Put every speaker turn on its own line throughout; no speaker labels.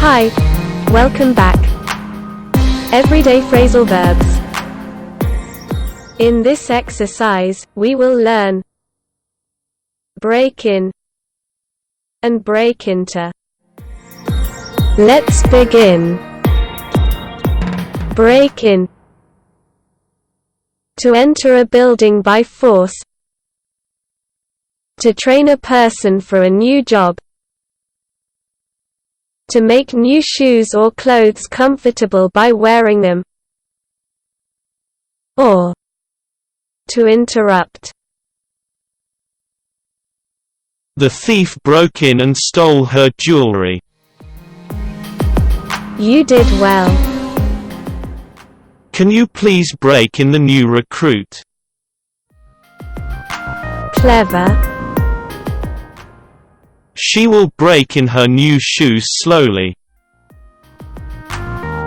Hi, welcome back. Everyday phrasal verbs. In this exercise, we will learn break in and break into. Let's begin. Break in. To enter a building by force. To train a person for a new job. To make new shoes or clothes comfortable by wearing them. Or to interrupt.
The thief broke in and stole her jewelry.
You did well.
Can you please break in the new recruit?
Clever.
She will break in her new shoes slowly.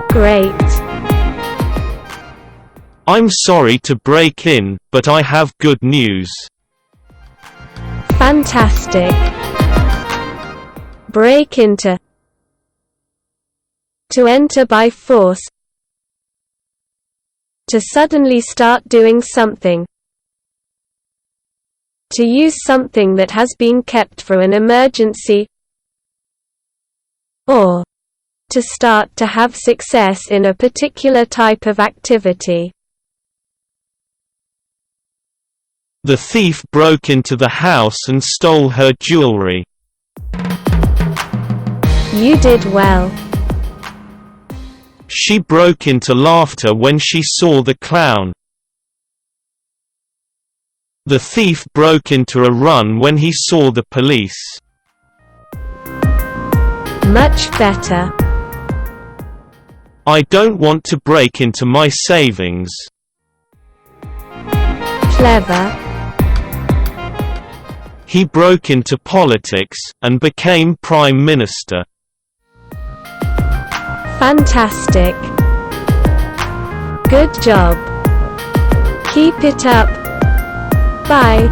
Great.
I'm sorry to break in, but I have good news.
Fantastic. Break into. To enter by force. To suddenly start doing something. To use something that has been kept for an emergency. Or to start to have success in a particular type of activity.
The thief broke into the house and stole her jewelry.
You did well.
She broke into laughter when she saw the clown. The thief broke into a run when he saw the police.
Much better.
I don't want to break into my savings.
Clever.
He broke into politics, and became Prime Minister.
Fantastic. Good job. Keep it up. Bye.